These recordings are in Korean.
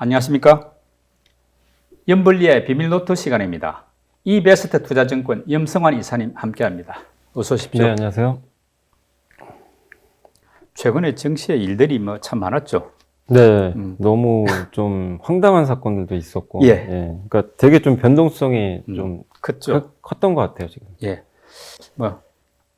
안녕하십니까? 염블리의 비밀노트 시간입니다. 이베스트 투자증권 염성환 이사님 함께합니다. 어서 오십시오. 네, 안녕하세요. 최근에 증시의 일들이 참 많았죠. 네, 너무 좀 황당한 사건들도 있었고, 예. 그러니까 되게 좀 변동성이 좀 컸죠. 컸던 것 같아요, 지금. 예.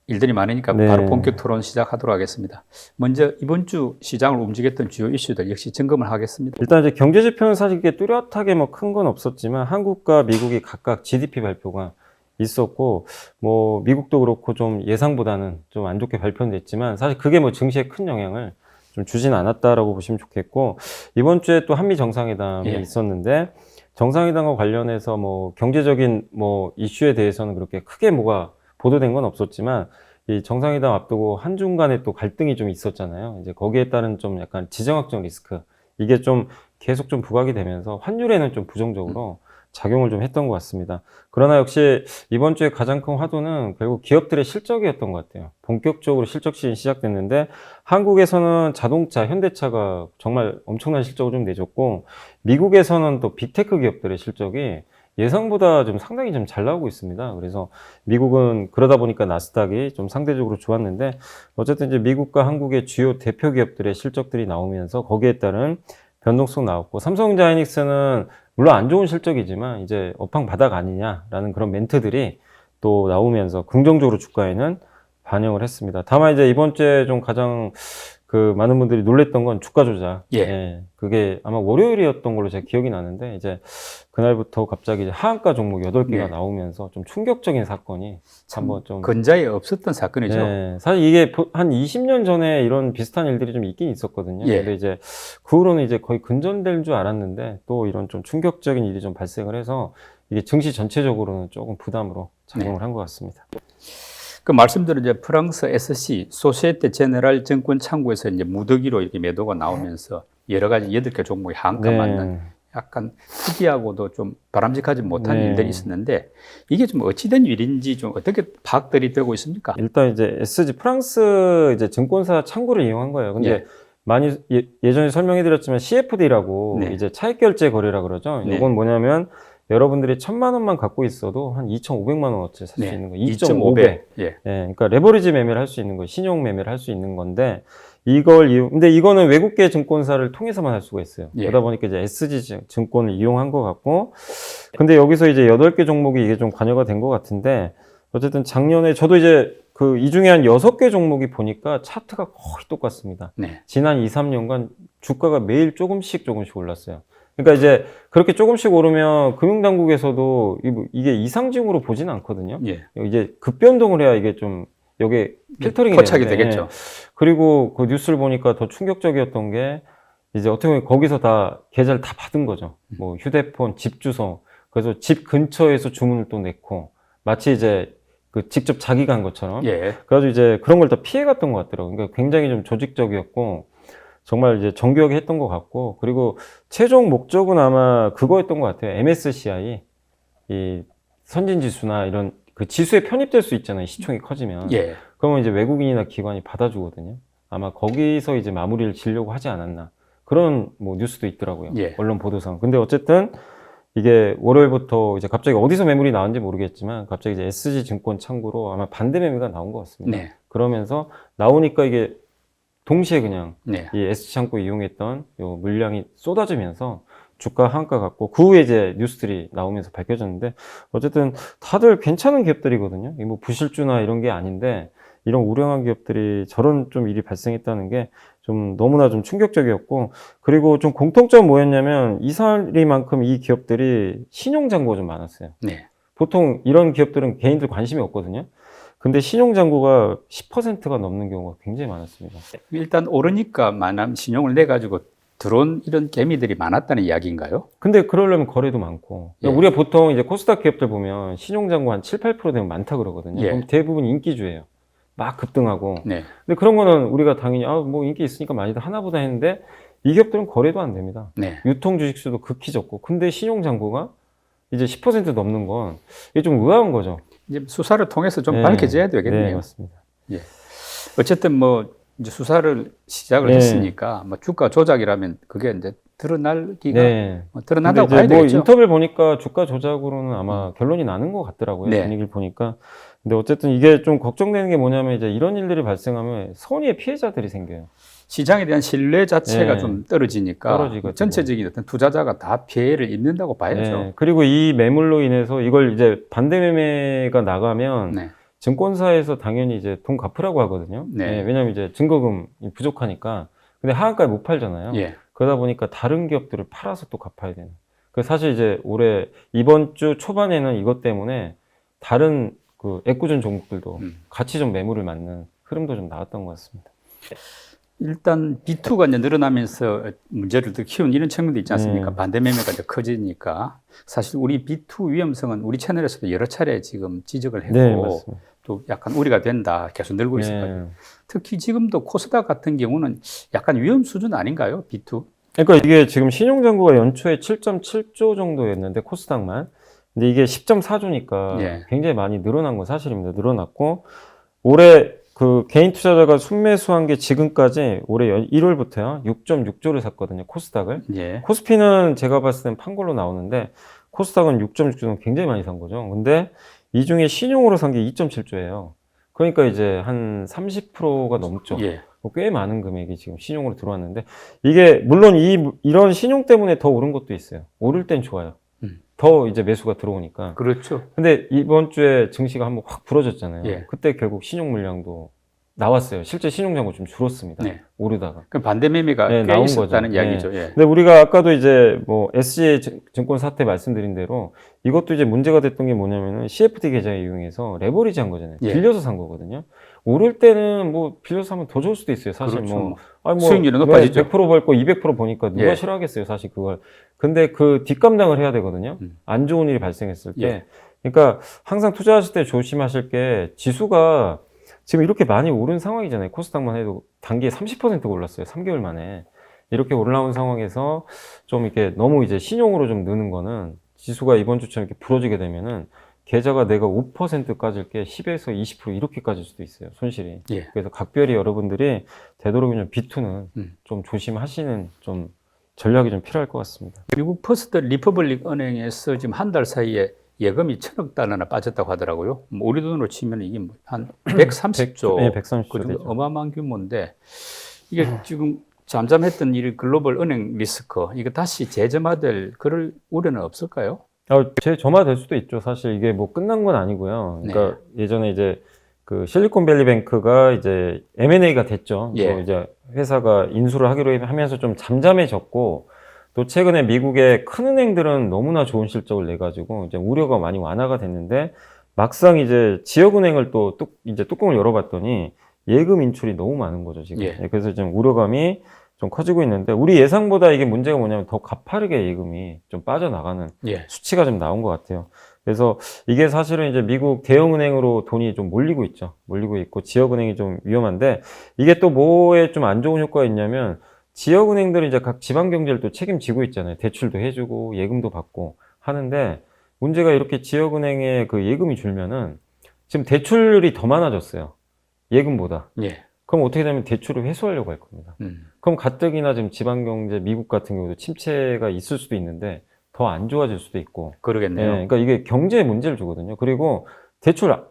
일들이 많으니까 네. 바로 본격 토론 시작하도록 하겠습니다. 먼저 이번 주 시장을 움직였던 주요 이슈들 역시 점검을 하겠습니다. 일단 이제 경제 지표는 사실 이게 뚜렷하게 뭐 큰 건 없었지만 한국과 미국이 각각 GDP 발표가 있었고, 뭐 미국도 그렇고 좀 예상보다는 좀 안 좋게 발표는 됐지만 사실 그게 뭐 증시에 큰 영향을 좀 주진 않았다라고 보시면 좋겠고, 이번 주에 또 한미 정상회담이 있었는데 정상회담과 관련해서 뭐 경제적인 뭐 이슈에 대해서는 그렇게 크게 뭐가 보도된 건 없었지만 이 정상회담 앞두고 한중 간에 또 갈등이 좀 있었잖아요. 이제 거기에 따른 좀 약간 지정학적 리스크, 이게 좀 계속 좀 부각이 되면서 환율에는 좀 부정적으로 작용을 좀 했던 것 같습니다. 그러나 역시 이번 주에 가장 큰 화두는 결국 기업들의 실적이었던 것 같아요. 본격적으로 실적 시즌이 시작됐는데 한국에서는 자동차, 현대차가 정말 엄청난 실적을 좀 내줬고, 미국에서는 또 빅테크 기업들의 실적이 예상보다 좀 상당히 좀 잘 나오고 있습니다. 그래서 미국은 그러다 보니까 나스닥이 좀 상대적으로 좋았는데, 어쨌든 이제 미국과 한국의 주요 대표 기업들의 실적들이 나오면서 거기에 따른 변동성 나왔고, 삼성전자 하이닉스는 물론 안 좋은 실적이지만 이제 업황 바닥 아니냐라는 그런 멘트들이 또 나오면서 긍정적으로 주가에는 반영을 했습니다. 다만 이제 이번 주에 좀 가장 많은 분들이 놀랬던 건 주가 조작. 그게 아마 월요일이었던 걸로 제가 기억이 나는데, 이제 그날부터 갑자기 이제 하한가 종목 8개가 나오면서 좀 충격적인 사건이 한번 좀. 근자에 없었던 사건이죠. 네, 사실 이게 한 20년 전에 이런 비슷한 일들이 좀 있긴 있었거든요. 근데 이제 그 후로는 이제 거의 근전될 줄 알았는데 또 이런 좀 충격적인 일이 좀 발생을 해서 이게 증시 전체적으로는 조금 부담으로 작용을 한 것 같습니다. 그 말씀대로 이제 프랑스 SC 소시에테 제네랄 증권 창구에서 이제 무더기로 이렇게 매도가 나오면서 여러 가지 8개 종목이 한가 맞는 약간 특이하고도 좀 바람직하지 못한 일들이 있었는데, 이게 좀 어찌된 일인지 좀 어떻게 파악들이 되고 있습니까? 일단 이제 SG 프랑스 이제 증권사 창구를 이용한 거예요. 근데 많이 예전에 설명해 드렸지만 CFD라고 이제 차익 결제 거래라 그러죠. 이건 뭐냐면 여러분들이 1,000만 원만 갖고 있어도 한 2,500만 원어치 살 수 있는 거예요. 2.5배. 그러니까 레버리지 매매를 할 수 있는 거예요. 신용 매매를 할 수 있는 건데, 근데 이거는 외국계 증권사를 통해서만 할 수가 있어요. 그러다 보니까 이제 SG 증권을 이용한 것 같고, 근데 여기서 이제 8개 종목이 이게 좀 관여가 된 것 같은데, 어쨌든 작년에 저도 이제 이 중에 한 6개 종목이 보니까 차트가 거의 똑같습니다. 지난 2, 3년간 주가가 매일 조금씩 올랐어요. 그러니까 이제 그렇게 조금씩 오르면 금융당국에서도 이게 이상징후로 보지는 않거든요. 이제 급변동을 해야 이게 좀 여기에 필터링이 포착이 되겠죠. 그리고 그 뉴스를 보니까 더 충격적이었던 게, 이제 어떻게 보면 거기서 다 계좌를 다 받은 거죠. 뭐 휴대폰, 집 주소, 그래서 집 근처에서 주문을 또 냈고, 마치 이제 직접 자기가 한 것처럼. 그래가지고 이제 그런 걸 다 피해갔던 것 같더라고요. 그러니까 굉장히 좀 조직적이었고, 정말 이제 정교하게 했던 것 같고, 그리고 최종 목적은 아마 그거였던 것 같아요. MSCI, 이 선진지수나 이런 그 지수에 편입될 수 있잖아요. 시총이 커지면. 그러면 이제 외국인이나 기관이 받아주거든요. 아마 거기서 이제 마무리를 지려고 하지 않았나. 그런 뭐 뉴스도 있더라고요. 언론 보도상. 근데 어쨌든 이게 월요일부터 이제 갑자기 어디서 매물이 나왔는지 모르겠지만 갑자기 이제 SG 증권 창구로 아마 반대 매매가 나온 것 같습니다. 그러면서 나오니까 이게 동시에 그냥 이 SG 창구 이용했던 요 물량이 쏟아지면서 주가 한가 갔고, 그 후에 이제 뉴스들이 나오면서 밝혀졌는데, 어쨌든 다들 괜찮은 기업들이거든요. 뭐 부실주나 이런 게 아닌데 이런 우량한 기업들이 저런 좀 일이 발생했다는 게 좀 너무나 좀 충격적이었고, 그리고 좀 공통점 뭐였냐면 이사리만큼 이 기업들이 신용잔고가 좀 많았어요. 보통 이런 기업들은 개인들 관심이 없거든요. 근데 신용잔고가 10%가 넘는 경우가 굉장히 많았습니다. 일단 오르니까 만한 신용을 내가지고 들어온 이런 개미들이 많았다는 이야기인가요? 근데 그러려면 거래도 많고. 우리가 보통 이제 코스닥 기업들 보면 신용잔고 한 7, 8% 되면 많다 그러거든요. 그럼 대부분 인기주예요. 막 급등하고. 근데 그런 거는 우리가 당연히 뭐 인기 있으니까 많이들 하나보다 했는데, 이 기업들은 거래도 안 됩니다. 유통 주식수도 극히 적고. 근데 신용잔고가 이제 10% 넘는 건 이게 좀 의아한 거죠. 이제 수사를 통해서 좀 밝혀져야 되겠네요. 맞습니다. 어쨌든 뭐 이제 수사를 시작을 네. 했으니까 뭐 주가 조작이라면 그게 이제 드러날기가 네. 뭐 근데 드러난다고 이제 봐야 뭐 되겠죠. 인터뷰를 보니까 주가 조작으로는 아마 결론이 나는 것 같더라고요. 네. 분위기를 보니까. 근데 어쨌든 이게 좀 걱정되는 게 뭐냐면 이제 이런 일들이 발생하면 선의의 피해자들이 생겨요. 시장에 대한 신뢰 자체가 네. 좀 떨어지니까 떨어지거든요. 전체적인 어떤 투자자가 다 피해를 입는다고 봐야죠. 네. 그리고 이 매물로 인해서 이걸 이제 반대 매매가 나가면 네. 증권사에서 당연히 이제 돈 갚으라고 하거든요. 네. 네, 왜냐면 이제 증거금이 부족하니까. 근데 하한가에 못 팔잖아요. 예. 그러다 보니까 다른 기업들을 팔아서 또 갚아야 되는. 그래서 사실 이제 올해 이번 주 초반에는 이것 때문에 다른 그 애꿎은 종목들도 같이 좀 매물을 맞는 흐름도 좀 나왔던 것 같습니다. 일단 B2가 이제 늘어나면서 문제를 더 키운 이런 측면도 있지 않습니까? 네. 반대 매매가 이제 커지니까 사실 우리 B2 위험성은 우리 채널에서도 여러 차례 지금 지적을 했고 네, 맞습니다. 또 약간 우려가 된다 계속 늘고 있었거든요. 네. 특히 지금도 코스닥 같은 경우는 약간 위험 수준 아닌가요? B2? 그러니까 이게 지금 신용잔고가 연초에 7.7조 정도였는데 코스닥만. 근데 이게 10.4조니까 예. 굉장히 많이 늘어난 건 사실입니다. 늘어났고 올해 그 개인 투자자가 순매수한 게 지금까지 올해 1월부터요 6.6조를 샀거든요. 코스닥을. 예. 코스피는 제가 봤을 땐 판 걸로 나오는데 코스닥은 6.6조는 굉장히 많이 산 거죠. 근데 이 중에 신용으로 산 게 2.7조예요. 그러니까 이제 한 30%가 넘죠. 예. 꽤 많은 금액이 지금 신용으로 들어왔는데 이게 물론 이런 신용 때문에 더 오른 것도 있어요. 오를 땐 좋아요. 더 이제 매수가 들어오니까. 그렇죠. 근데 이번 주에 증시가 한번 확 부러졌잖아요. 예. 그때 결국 신용 물량도 나왔어요. 실제 신용 잔고 좀 줄었습니다. 네. 오르다가. 그 반대 매매가 네, 꽤 나온 있었다는 거죠. 이야기죠. 예. 근데 우리가 아까도 이제 뭐 SG 증권 사태 말씀드린 대로 이것도 이제 문제가 됐던 게 뭐냐면은 CFD 계좌 이용해서 레버리지 한 거잖아요. 예. 빌려서 산 거거든요. 오를 때는 뭐 빌려서 사면 더 좋을 수도 있어요. 사실 그렇죠. 뭐, 수익률이 높아지죠. 100% 벌고 200% 보니까 누가 예. 싫어하겠어요. 사실 그걸. 근데 그 뒷감당을 해야 되거든요. 안 좋은 일이 발생했을 때. 예. 그러니까 항상 투자하실 때 조심하실 게 지수가 지금 이렇게 많이 오른 상황이잖아요. 코스닥만 해도 단기에 30%가 올랐어요. 3개월 만에. 이렇게 올라온 상황에서 좀 이렇게 너무 이제 신용으로 좀 느는 거는 지수가 이번 주처럼 이렇게 부러지게 되면은 계좌가 내가 5% 까질 게 10에서 20% 이렇게 까질 수도 있어요. 손실이. 예. 그래서 각별히 여러분들이 되도록이면 B2는 좀 조심하시는 좀 전략이 좀 필요할 것 같습니다. 미국 퍼스트 리퍼블릭 은행에서 지금 한 달 사이에 예금이 1,000억 달러나 빠졌다고 하더라고요. 뭐 우리 돈으로 치면 이게 한 130조, 네, 130조 그 정도 되죠. 어마어마한 규모인데 이게 지금 잠잠했던 이 글로벌 은행 리스크 이거 다시 재점화될 그럴 우려는 없을까요? 재점화될 수도 있죠. 사실 이게 뭐 끝난 건 아니고요. 그러니까 예전에 이제 그 실리콘밸리 뱅크가 이제 M&A가 됐죠. 예. 뭐 이제 회사가 인수를 하기로 하면서 좀 잠잠해졌고 또 최근에 미국의 큰 은행들은 너무나 좋은 실적을 내 가지고 이제 우려가 많이 완화가 됐는데 막상 이제 지역은행을 또 이제 뚜껑을 열어봤더니 예금 인출이 너무 많은 거죠 지금. 예. 그래서 지금 우려감이 좀 커지고 있는데 우리 예상보다 이게 문제가 뭐냐면 더 가파르게 예금이 좀 빠져나가는 예. 수치가 좀 나온 것 같아요. 그래서 이게 사실은 이제 미국 대형은행으로 돈이 좀 몰리고 있죠. 몰리고 있고 지역은행이 좀 위험한데 이게 또 뭐에 좀 안 좋은 효과가 있냐면 지역은행들은 이제 각 지방경제를 또 책임지고 있잖아요. 대출도 해주고 예금도 받고 하는데 문제가 이렇게 지역은행에 그 예금이 줄면은 지금 대출이 더 많아졌어요. 예금보다. 예. 그럼 어떻게 되면 대출을 회수하려고 할 겁니다. 그럼 가뜩이나 지금 지방경제 미국 같은 경우도 침체가 있을 수도 있는데 더 안 좋아질 수도 있고. 그러겠네요. 그러니까 이게 경제에 문제를 주거든요. 그리고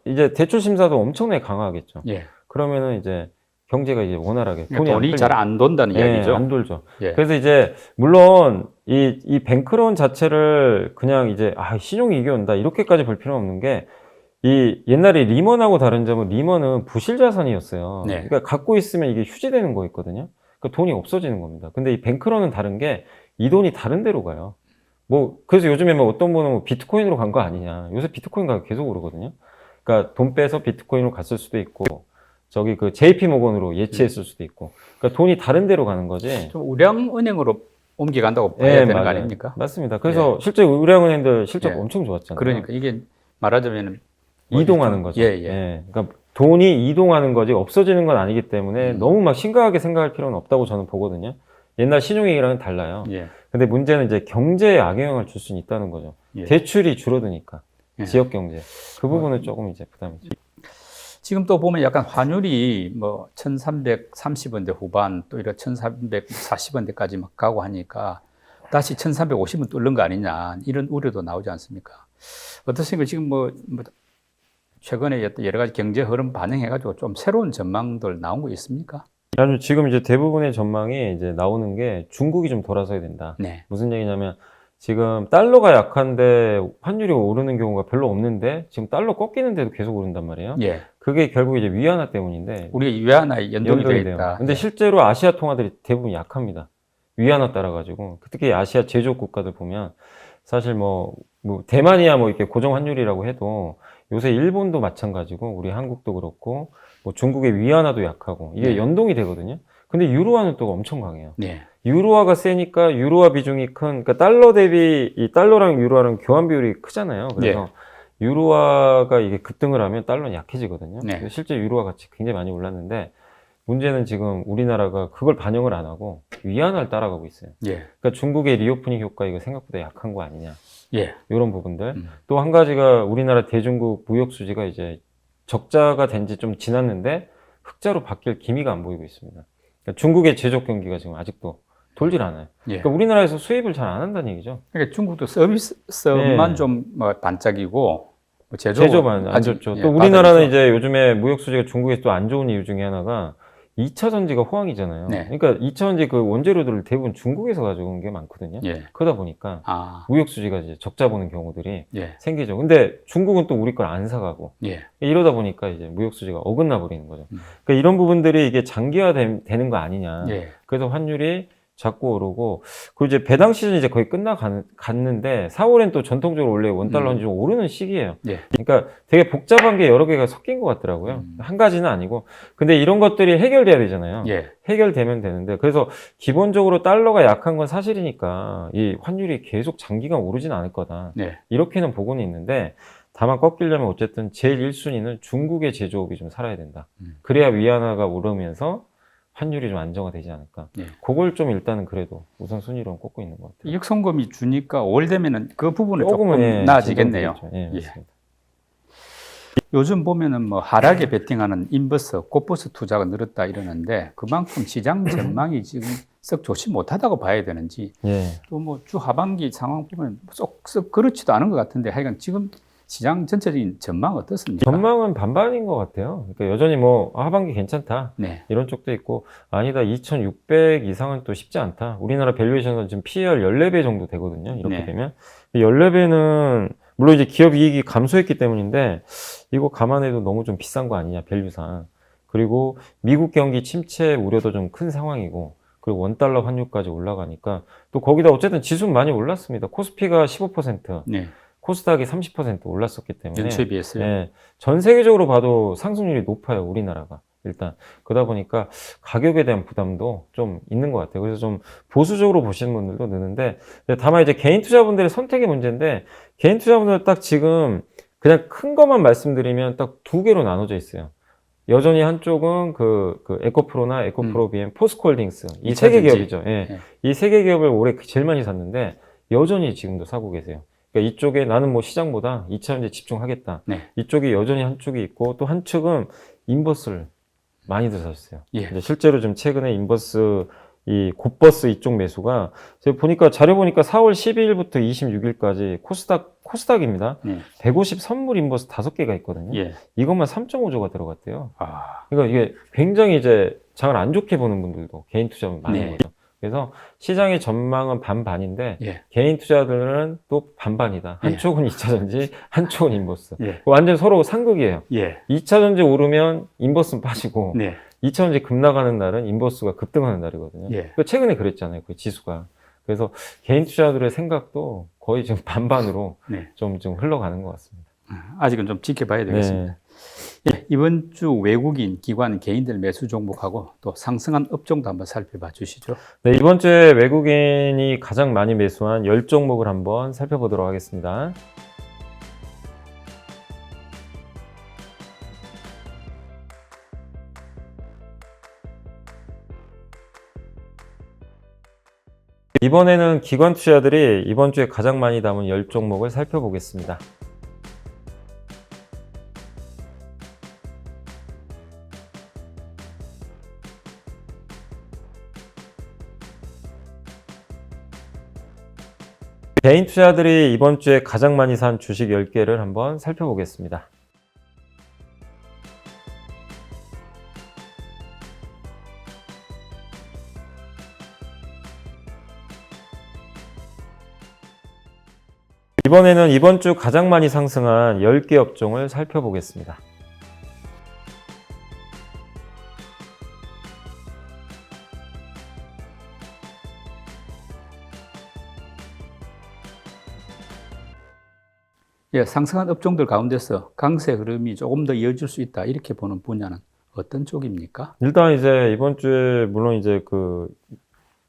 이제 대출 심사도 엄청나게 강화하겠죠. 예. 그러면은 이제 경제가 이제 원활하게 돈이 잘 안 돈다는 이야기죠. 안 돌죠. 예. 그래서 이제 물론 이 뱅크론 자체를 그냥 이제 신용이 이겨온다 이렇게까지 볼 필요는 없는 게 이 옛날에 리먼하고 다른 점은 리먼은 부실 자산이었어요. 네. 그러니까 갖고 있으면 이게 휴지되는 거였거든요. 그러니까 돈이 없어지는 겁니다. 근데 이 뱅크론은 다른 게 이 돈이 다른 데로 가요. 뭐 그래서 요즘에 뭐 어떤 분은 뭐 비트코인으로 간 거 아니냐. 요새 비트코인 가격 계속 오르거든요. 그러니까 돈 빼서 비트코인으로 갔을 수도 있고 저기 그 JP 모건으로 예치했을 수도 있고. 그러니까 돈이 다른 데로 가는 거지. 좀 우량은행으로 옮겨간다고 봐야 되는 거 아닙니까? 맞습니다. 그래서 실제 우량은행들 실적 예. 엄청 좋았잖아요. 그러니까 이게 말하자면 이동하는 거죠. 그러니까 돈이 이동하는 거지 없어지는 건 아니기 때문에 너무 막 심각하게 생각할 필요는 없다고 저는 보거든요. 옛날 신용위기랑은 달라요. 예. 근데 문제는 이제 경제에 악영향을 줄 수는 있다는 거죠. 예. 대출이 줄어드니까 예. 지역 경제 그 부분은 조금 이제 부담이죠. 지금 또 보면 약간 환율이 뭐 1330원대 후반 또 이런 1440원대까지 막 가고 하니까 다시 1350원 뚫는 거 아니냐 이런 우려도 나오지 않습니까? 어떻습니까? 지금 뭐 최근에 여러 가지 경제 흐름 반영해가지고 좀 새로운 전망들 나온 거 있습니까? 아니, 지금 이제 대부분의 전망이 이제 나오는 게 중국이 좀 돌아서야 된다. 네. 무슨 얘기냐면 지금 달러가 약한데 환율이 오르는 경우가 별로 없는데 지금 달러 꺾이는데도 계속 오른단 말이에요. 예. 그게 결국 이제 위안화 때문인데 우리가 위안화에 연동이 되어 돼요. 있다. 근데 예. 실제로 아시아 통화들이 대부분 약합니다. 위안화 따라가지고 특히 아시아 제조업 국가들 보면 사실 뭐 대만이야 뭐 이렇게 고정 환율이라고 해도 요새 일본도 마찬가지고 우리 한국도 그렇고 뭐 중국의 위안화도 약하고 이게 네. 연동이 되거든요. 근데 유로화는 또 엄청 강해요. 네. 유로화가 세니까 유로화 비중이 그러니까 달러 대비 이 달러랑 유로화랑 교환 비율이 크잖아요. 그래서 유로화가 이게 급등을 하면 달러는 약해지거든요. 네. 그래서 실제 유로화 가치 굉장히 많이 올랐는데 문제는 지금 우리나라가 그걸 반영을 안 하고 위안화를 따라가고 있어요. 예. 그러니까 중국의 리오프닝 효과 이거 생각보다 약한 거 아니냐. 예. 이런 부분들. 또 한 가지가 우리나라 대중국 무역 수지가 이제 적자가 된 지 좀 지났는데 흑자로 바뀔 기미가 안 보이고 있습니다. 그러니까 중국의 제조업 경기가 지금 아직도 돌질 않아요. 예. 그러니까 우리나라에서 수입을 잘 안 한다는 얘기죠. 그러니까 중국도 서비스만 네. 좀 뭐 반짝이고 뭐 제조업은 제조업은 안 아주, 좋죠. 예, 또 우리나라는 바닥이죠. 이제 요즘에 무역 수지가 중국에서 또 안 좋은 이유 중에 하나가 2차 전지가 호황이잖아요. 네. 그러니까 2차 전지 그 원재료들을 대부분 중국에서 가져온 게 많거든요. 예. 그러다 보니까 아. 무역 수지가 이제 적자 보는 경우들이 예. 생기죠. 근데 중국은 또 우리 걸 안 사가고 예. 이러다 보니까 이제 무역 수지가 어긋나 버리는 거죠. 그러니까 이런 부분들이 이게 장기화되는 거 아니냐. 예. 그래서 환율이 자꾸 오르고 그리고 이제 배당 시즌이 이제 거의 갔는데 4월엔 또 전통적으로 원래 원달러는 좀 오르는 시기예요. 예. 그러니까 되게 복잡한 게 여러 개가 섞인 것 같더라고요. 한 가지는 아니고. 근데 이런 것들이 해결돼야 되잖아요. 예. 해결되면 되는데 그래서 기본적으로 달러가 약한 건 사실이니까 이 환율이 계속 장기간 오르진 않을 거다. 네. 이렇게는 보고는 있는데 다만 꺾이려면 어쨌든 제일 1순위는 중국의 제조업이 좀 살아야 된다. 그래야 위안화가 오르면서 환율이 좀 안정화되지 않을까. 예. 그걸 좀 일단은 그래도 우선순위로 꼽고 있는 것 같아요. 역송금이 주니까 5월 되면은 그 부분은 조금 예, 나아지겠네요. 진정되겠죠. 예, 예. 맞습니다. 요즘 보면은 뭐 하락에 베팅하는 인버스, 꽃버스 투자가 늘었다 이러는데 그만큼 시장 전망이 지금 썩 좋지 못하다고 봐야 되는지 예. 또 뭐 주 하반기 상황 보면 썩 그렇지도 않은 것 같은데 하여간 지금 시장 전체적인 전망 어떻습니까? 전망은 반반인 것 같아요. 그러니까 여전히 뭐 하반기 괜찮다. 네. 이런 쪽도 있고 아니다 2600 이상은 또 쉽지 않다. 우리나라 밸류에이션은 지금 PER 14배 정도 되거든요. 이렇게 네. 되면 14배는 물론 이제 기업 이익이 감소했기 때문인데 이거 감안해도 너무 좀 비싼 거 아니냐 밸류상. 그리고 미국 경기 침체 우려도 좀 큰 상황이고 그리고 원달러 환율까지 올라가니까 또 거기다 어쨌든 지수는 많이 올랐습니다. 코스피가 15%, 네. 코스닥이 30% 올랐었기 때문에 연초에 비해서요. 예, 전 세계적으로 봐도 상승률이 높아요, 우리나라가. 일단 그러다 보니까 가격에 대한 부담도 좀 있는 것 같아요. 그래서 좀 보수적으로 보시는 분들도 느는데 다만 이제 개인 투자분들의 선택의 문제인데 개인 투자분들 딱 지금 그냥 큰 것만 말씀드리면 딱 두 개로 나눠져 있어요. 여전히 한쪽은 그 에코프로나 에코프로 BM, 포스코홀딩스 이 세 개 이차전지. 기업이죠. 예. 네. 이 세 개 기업을 올해 제일 많이 샀는데 여전히 지금도 사고 계세요. 그러니까 이쪽에 나는 뭐 시장보다 2차 전지에 집중하겠다. 네. 이쪽이 여전히 한쪽이 있고 또 한 측은 인버스를 많이들 사셨어요. 예. 이제 실제로 좀 최근에 인버스 이 곧버스 이쪽 매수가 제가 보니까 자료 보니까 4월 12일부터 26일까지 코스닥입니다. 네. 150 선물 인버스 5개가 있거든요. 예. 이것만 3.5조가 들어갔대요. 아. 그러니까 이게 굉장히 이제 장을 안 좋게 보는 분들도 개인 투자는 많은 네. 거죠. 그래서 시장의 전망은 반반인데 예. 개인 투자들은 또 반반이다. 한쪽은 2차 전지, 한쪽은 인버스. 예. 완전 서로 상극이에요. 예. 2차 전지 오르면 인버스는 빠지고 네. 2차 전지 급나가는 날은 인버스가 급등하는 날이거든요. 예. 그러니까 최근에 그랬잖아요. 그 지수가. 그래서 개인 투자들의 생각도 거의 지금 반반으로 네. 좀 흘러가는 것 같습니다. 아직은 좀 지켜봐야 되겠습니다. 예, 이번 주 외국인, 기관, 개인들 매수 종목하고 또 상승한 업종도 한번 살펴봐 주시죠. 네, 이번 주에 외국인이 가장 많이 매수한 10종목을 한번 살펴보도록 하겠습니다. 이번에는 기관 투자들이 이번 주에 가장 많이 담은 10종목을 살펴보겠습니다. 개인 투자들이 이번 주에 가장 많이 산 주식 10개를 한번 살펴보겠습니다. 이번에는 이번 주 가장 많이 상승한 10개 업종을 살펴보겠습니다. 예, 상승한 업종들 가운데서 강세 흐름이 조금 더 이어질 수 있다 이렇게 보는 분야는 어떤 쪽입니까? 일단 이제 이번 주에 물론 이제 그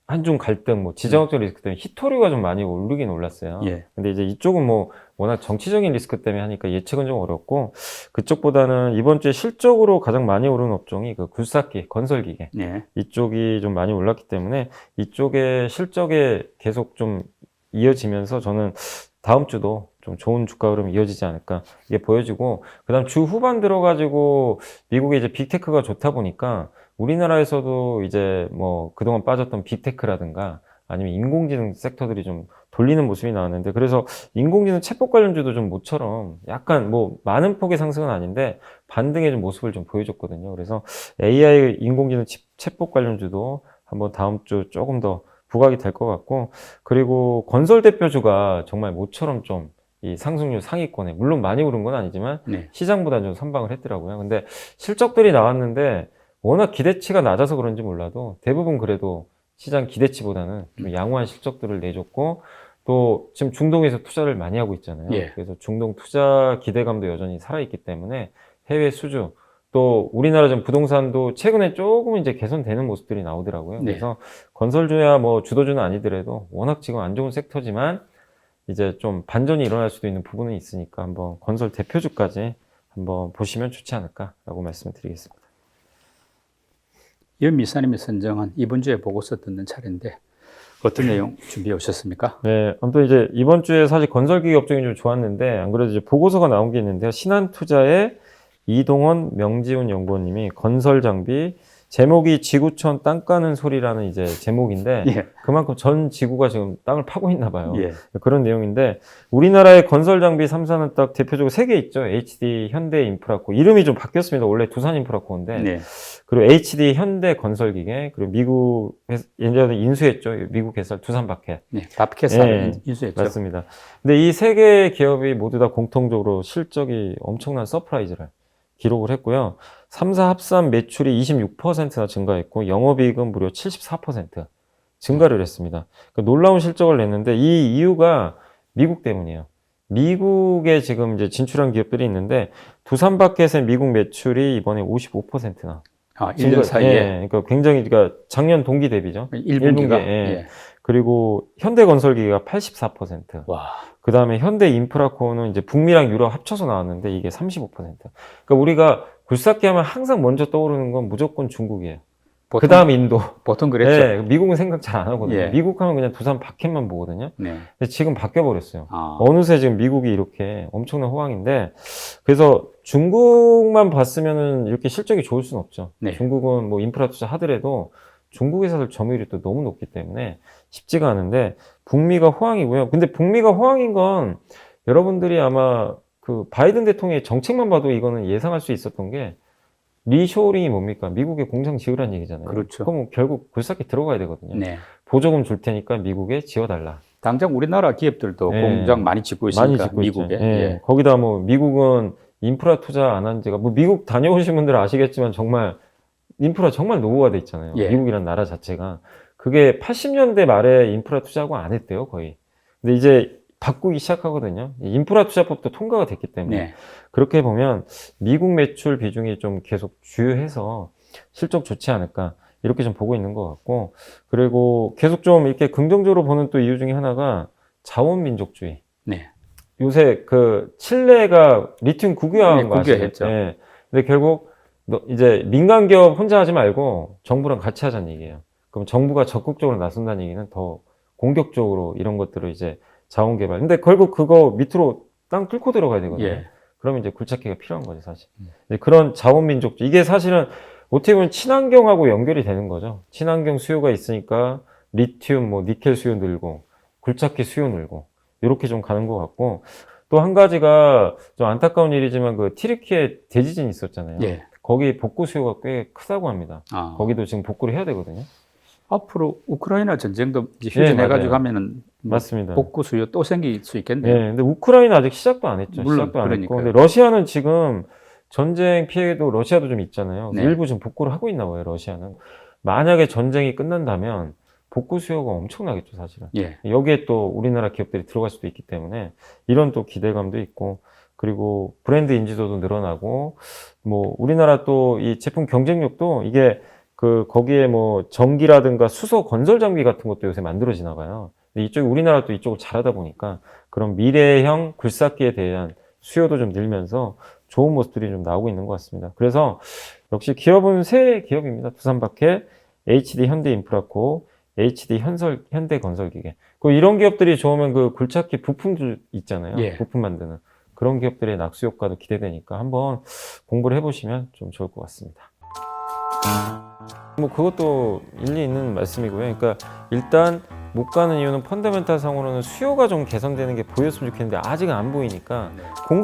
한중 갈등, 뭐 지정학적 리스크 때문에 히토류가 좀 많이 오르긴 올랐어요. 예. 근데 이제 이쪽은 뭐 워낙 정치적인 리스크 때문에 하니까 예측은 좀 어렵고, 그쪽보다는 이번 주에 실적으로 가장 많이 오른 업종이 그 굴삭기, 건설기계. 예. 이쪽이 좀 많이 올랐기 때문에 이쪽의 실적에 계속 좀 이어지면서 저는 다음 주도 좀 좋은 주가 흐름이 이어지지 않을까 이게 보여지고, 그다음 주 후반 들어가지고 미국의 이제 빅테크가 좋다 보니까 우리나라에서도 이제 뭐 그동안 빠졌던 빅테크라든가 아니면 인공지능 섹터들이 좀 돌리는 모습이 나왔는데, 그래서 인공지능 챗봇 관련주도 좀 모처럼 약간 뭐 많은 폭의 상승은 아닌데 반등의 좀 모습을 좀 보여줬거든요. 그래서 AI 인공지능 챗봇 관련주도 한번 다음 주 조금 더 부각이 될 것 같고, 그리고 건설 대표주가 정말 모처럼 좀 이 상승률 상위권에, 물론 많이 오른 건 아니지만 네. 시장보다 좀 선방을 했더라고요. 근데 실적들이 나왔는데 워낙 기대치가 낮아서 그런지 몰라도 대부분 그래도 시장 기대치보다는 좀 양호한 실적들을 내줬고, 또 지금 중동에서 투자를 많이 하고 있잖아요. 예. 그래서 중동 투자 기대감도 여전히 살아있기 때문에 해외 수주, 또 우리나라 좀 부동산도 최근에 조금 이제 개선되는 모습들이 나오더라고요. 네. 그래서 건설주야 뭐 주도주는 아니더라도 워낙 지금 안 좋은 섹터지만 이제 좀 반전이 일어날 수도 있는 부분은 있으니까 한번 건설 대표주까지 한번 보시면 좋지 않을까라고 말씀을 드리겠습니다. 연미사님이 선정한 이번 주에 보고서 듣는 차례인데 어떤 내용 준비해 오셨습니까? 네, 아무튼 이제 이번 주에 사실 건설기계 업종이 좀 좋았는데, 안 그래도 이제 보고서가 나온 게 있는데요. 신한투자의 이동원, 명지훈 연구원님이 건설 장비, 제목이 지구촌 땅 까는 소리라는 이제 제목인데, 예. 그만큼 전 지구가 지금 땅을 파고 있나 봐요. 예. 그런 내용인데, 우리나라의 건설 장비 3사는 딱 대표적으로 3개 있죠. HD, 현대, 인프라코. 이름이 좀 바뀌었습니다. 원래 두산 인프라코인데. 네. 그리고 HD, 현대 건설기계, 그리고 미국, 예전에 인수했죠. 미국 회사 두산바켓. 네. 바피켓사를 예, 인수했죠. 맞습니다. 근데 이 3개의 기업이 모두 다 공통적으로 실적이 엄청난 서프라이즈를 기록을 했고요. 3사 합산 매출이 26%나 증가했고, 영업이익은 무려 74% 증가를 했습니다. 그러니까 놀라운 실적을 냈는데, 이 이유가 미국 때문이에요. 미국에 지금 이제 진출한 기업들이 있는데, 두산바켓의 미국 매출이 이번에 55%나. 1년 사이에 예, 그러니까 굉장히, 그러니까 작년 동기 대비죠. 1분기가. 예. 예. 그리고 현대건설기가 84%. 와. 그 다음에 현대인프라코는 이제 북미랑 유럽 합쳐서 나왔는데 이게 35%. 그러니까 우리가 굴삭기 하면 항상 먼저 떠오르는 건 무조건 중국이에요. 그 다음 인도. 보통 그랬죠. 네, 미국은 생각 잘 안 하거든요. 예. 미국 하면 그냥 두산 바켓만 보거든요. 네. 근데 지금 바뀌어버렸어요. 아. 어느새 지금 미국이 이렇게 엄청난 호황인데, 그래서 중국만 봤으면은 이렇게 실적이 좋을 수는 없죠. 네. 중국은 뭐 인프라 투자 하더라도 중국 회사들 점유율이 또 너무 높기 때문에 쉽지가 않은데, 북미가 호황이고요. 근데 북미가 호황인 건 여러분들이 아마 그 바이든 대통령의 정책만 봐도 이거는 예상할 수 있었던 게, 리쇼어링이 뭡니까? 미국에 공장 지으라는 얘기잖아요. 그렇죠. 그럼 결국 굴삭기 들어가야 되거든요. 네. 보조금 줄 테니까 미국에 지어달라. 당장 우리나라 기업들도 예. 공장 많이 짓고 많이 있으니까 짓고 미국에. 있죠. 예. 예. 거기다 뭐 미국은 인프라 투자 안 한 지가, 뭐 미국 다녀오신 분들은 아시겠지만 정말 인프라 정말 노후화돼 있잖아요. 예. 미국이란 나라 자체가. 그게 80년대 말에 인프라 투자하고 안 했대요, 거의. 근데 이제 바꾸기 시작하거든요. 인프라 투자법도 통과가 됐기 때문에. 네. 그렇게 보면 미국 매출 비중이 좀 계속 주요해서 실적 좋지 않을까, 이렇게 좀 보고 있는 것 같고, 그리고 계속 좀 이렇게 긍정적으로 보는 또 이유 중에 하나가 자원민족주의. 네. 요새 그 칠레가 리튬 국유화한 거 아시죠? 국유화했죠. 예. 근데 결국 이제 민간 기업 혼자 하지 말고 정부랑 같이 하자는 얘기예요. 그럼 정부가 적극적으로 나선다는 얘기는 더 공격적으로 이런 것들을 이제 자원 개발. 근데 결국 그거 밑으로 땅 뚫고 들어가야 되거든요. 예. 그러면 이제 굴착기가 필요한 거죠, 사실. 이제 그런 자원민족주의. 이게 사실은 어떻게 보면 친환경하고 연결이 되는 거죠. 친환경 수요가 있으니까 리튬, 뭐 니켈 수요 늘고, 굴착기 수요 늘고. 이렇게 좀 가는 것 같고, 또 한 가지가 좀 안타까운 일이지만 그 튀르키예 대지진이 있었잖아요. 예. 거기 복구 수요가 꽤 크다고 합니다. 아. 거기도 지금 복구를 해야 되거든요. 앞으로 우크라이나 전쟁도 이제 예, 휴전해가지고 맞아요. 하면은 뭐 맞습니다. 복구 수요 또 생길 수 네, 있겠네요. 근데 우크라이나 아직 시작도 안 했죠. 물론 시작도 안 했고. 그러니까요. 근데 러시아는 지금 전쟁 피해도 러시아도 좀 있잖아요. 네. 일부 지금 복구를 하고 있나 봐요, 러시아는. 만약에 전쟁이 끝난다면 복구 수요가 엄청나겠죠, 사실은. 예. 여기에 또 우리나라 기업들이 들어갈 수도 있기 때문에 이런 또 기대감도 있고, 그리고 브랜드 인지도도 늘어나고, 뭐 우리나라 또 이 제품 경쟁력도 이게 그 거기에 뭐 전기라든가 수소 건설 장비 같은 것도 요새 만들어지나 봐요. 근데 이쪽 우리나라 또 이쪽을 잘하다 보니까 그런 미래형 굴삭기에 대한 수요도 좀 늘면서 좋은 모습들이 좀 나오고 있는 것 같습니다. 그래서 역시 기업은 세 기업입니다. 두산박해, HD 현대인프라코, HD 현대건설기계. 그 이런 기업들이 좋으면 그 굴착기 부품들 있잖아요. 예. 부품 만드는 그런 기업들의 낙수 효과도 기대되니까 한번 공부를 해보시면 좀 좋을 것 같습니다. 뭐 그것도 일리 있는 말씀이고요. 그러니까 일단 못 가는 이유는 펀더멘탈 상으로는 수요가 좀 개선되는 게 보였으면 좋겠는데 아직은 안 보이니까 공급